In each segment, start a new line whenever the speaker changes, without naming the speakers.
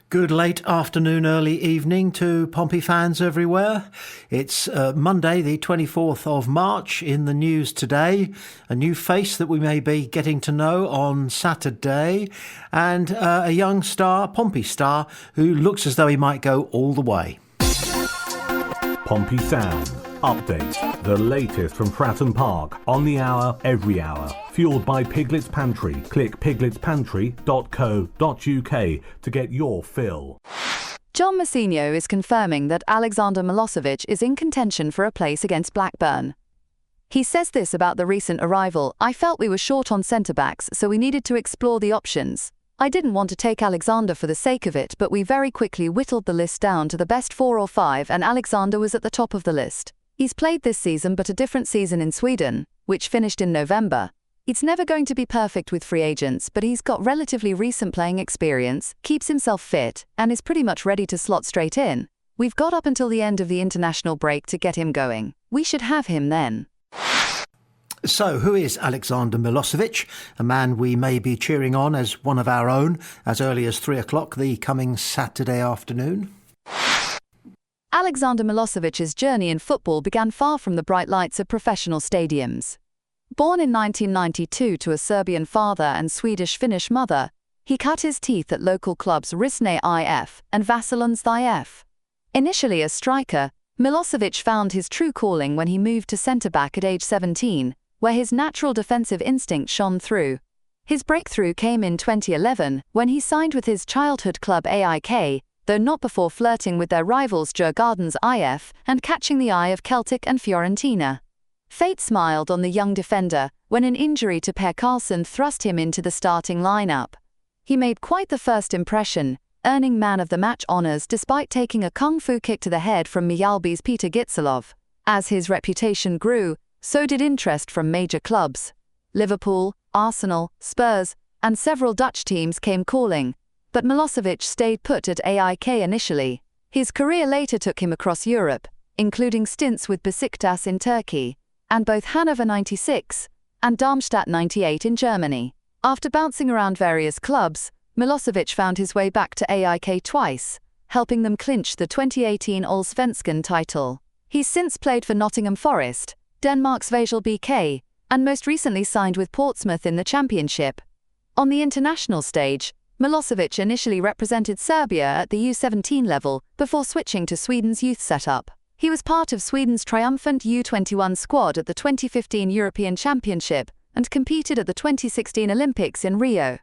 Good late afternoon, early evening to Pompey fans everywhere. It's Monday, the 24th of March. In the news today, a new face that we may be getting to know on Saturday, and a young star, Pompey star, who looks as though he might go all the way.
Pompey Sound. Update. The latest from Fratton Park. On the hour, every hour. Fueled by Piglet's Pantry. Click pigletspantry.co.uk to get your fill.
John Mousinho is confirming that Alexander Milosevic is in contention for a place against Blackburn. He says this about the recent arrival: "I felt we were short on centre-backs, so we needed to explore the options. I didn't want to take Alexander for the sake of it, but we very quickly whittled the list down to the best 4 or 5, and Alexander was at the top of the list. He's played this season, but a different season in Sweden, which finished in November. It's never going to be perfect with free agents, but he's got relatively recent playing experience, keeps himself fit, and is pretty much ready to slot straight in. We've got up until the end of the international break to get him going. We should have him then."
So, who is Alexander Milosevic? A man we may be cheering on as one of our own as early as 3 o'clock the coming Saturday afternoon.
Alexander Milosevic's journey in football began far from the bright lights of professional stadiums. Born in 1992 to a Serbian father and Swedish-Finnish mother, he cut his teeth at local clubs Risne IF and Vasalunds IF. Initially a striker, Milosevic found his true calling when he moved to centre-back at age 17, where his natural defensive instinct shone through. His breakthrough came in 2011 when he signed with his childhood club AIK, though not before flirting with their rivals Djurgårdens IF and catching the eye of Celtic and Fiorentina. Fate smiled on the young defender when an injury to Per Karlsson thrust him into the starting lineup. He made quite the first impression, earning man of the match honours despite taking a kung fu kick to the head from Mjällby's Peter Gitzelov. As his reputation grew, so did interest from major clubs. Liverpool, Arsenal, Spurs, and several Dutch teams came calling, but Milosevic stayed put at AIK initially. His career later took him across Europe, including stints with Besiktas in Turkey, and both Hannover 96 and Darmstadt 98 in Germany. After bouncing around various clubs, Milosevic found his way back to AIK twice, helping them clinch the 2018 Allsvenskan title. He's since played for Nottingham Forest, Denmark's Vejle BK, and most recently signed with Portsmouth in the Championship. On the international stage, Milosevic initially represented Serbia at the U17 level before switching to Sweden's youth setup. He was part of Sweden's triumphant U21 squad at the 2015 European Championship and competed at the 2016 Olympics in Rio.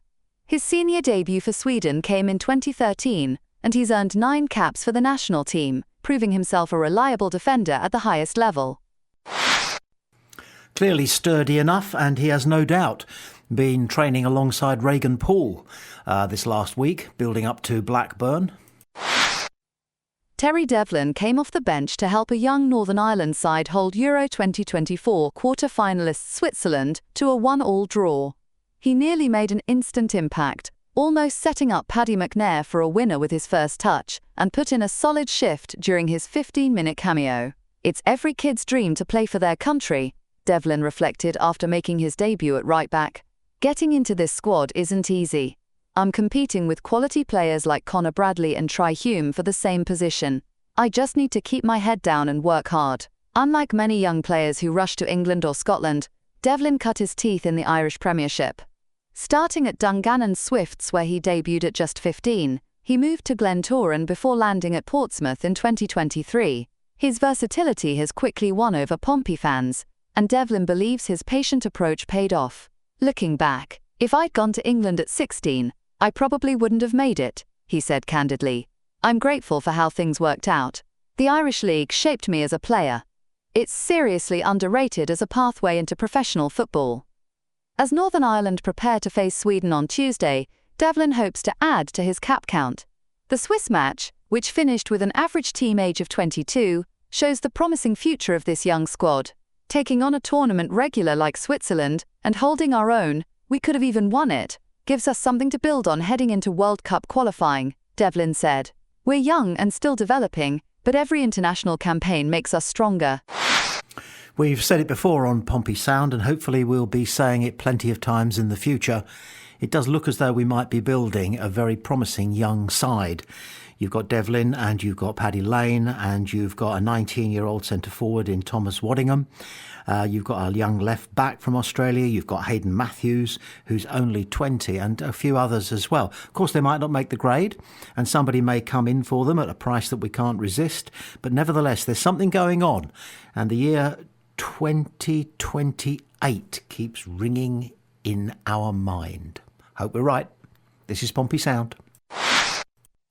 His senior debut for Sweden came in 2013, and he's earned 9 caps for the national team, proving himself a reliable defender at the highest level.
Clearly sturdy enough, and he has no doubt been training alongside Regan Poole this last week, building up to Blackburn.
Terry Devlin came off the bench to help a young Northern Ireland side hold Euro 2024 quarter-finalists Switzerland to a 1-1 draw. He nearly made an instant impact, almost setting up Paddy McNair for a winner with his first touch, and put in a solid shift during his 15-minute cameo. "It's every kid's dream to play for their country," Devlin reflected after making his debut at right-back. "Getting into this squad isn't easy. I'm competing with quality players like Connor Bradley and Try Hume for the same position. I just need to keep my head down and work hard." Unlike many young players who rush to England or Scotland, Devlin cut his teeth in the Irish Premiership. Starting at Dungannon Swifts, where he debuted at just 15, he moved to Glentoran before landing at Portsmouth in 2023. His versatility has quickly won over Pompey fans, and Devlin believes his patient approach paid off. "Looking back, if I'd gone to England at 16, I probably wouldn't have made it," he said candidly. "I'm grateful for how things worked out. The Irish League shaped me as a player. It's seriously underrated as a pathway into professional football." As Northern Ireland prepare to face Sweden on Tuesday, Devlin hopes to add to his cap count. The Swiss match, which finished with an average team age of 22, shows the promising future of this young squad. "Taking on a tournament regular like Switzerland and holding our own, we could have even won it, gives us something to build on heading into World Cup qualifying," Devlin said. "We're young and still developing, but every international campaign makes us stronger."
We've said it before on Pompey Sound, and hopefully we'll be saying it plenty of times in the future. it does look as though we might be building a very promising young side. You've got Devlin and you've got Paddy Lane and you've got a 19-year-old centre forward in Thomas Waddingham. You've got a young left back from Australia. You've got Hayden Matthews, who's only 20, and a few others as well. Of course, they might not make the grade, and somebody may come in for them at a price that we can't resist. But nevertheless, there's something going on, and the year 2028 keeps ringing in our mind. Hope we're right. This is Pompey Sound.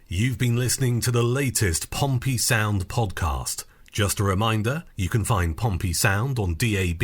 You've been listening to the latest Pompey Sound podcast. Just a reminder, you can find Pompey Sound on DAB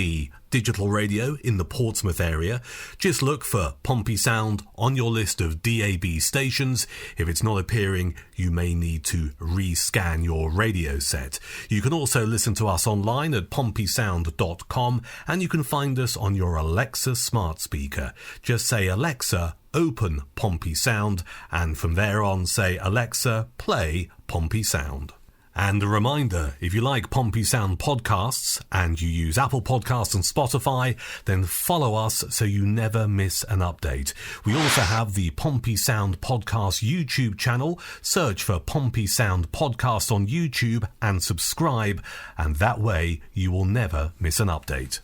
digital radio in the Portsmouth area. Just look for Pompey Sound on your list of DAB stations. If it's not appearing, you may need to rescan your radio set. You can also listen to us online at pompeysound.com, and you can find us on your Alexa smart speaker. Just say, Alexa, open Pompey Sound, and from there on say, Alexa, play Pompey Sound. And a reminder, if you like Pompey Sound podcasts and you use Apple Podcasts and Spotify, then follow us so you never miss an update. We also have the Pompey Sound Podcast YouTube channel. Search for Pompey Sound Podcast on YouTube and subscribe, and that way you will never miss an update.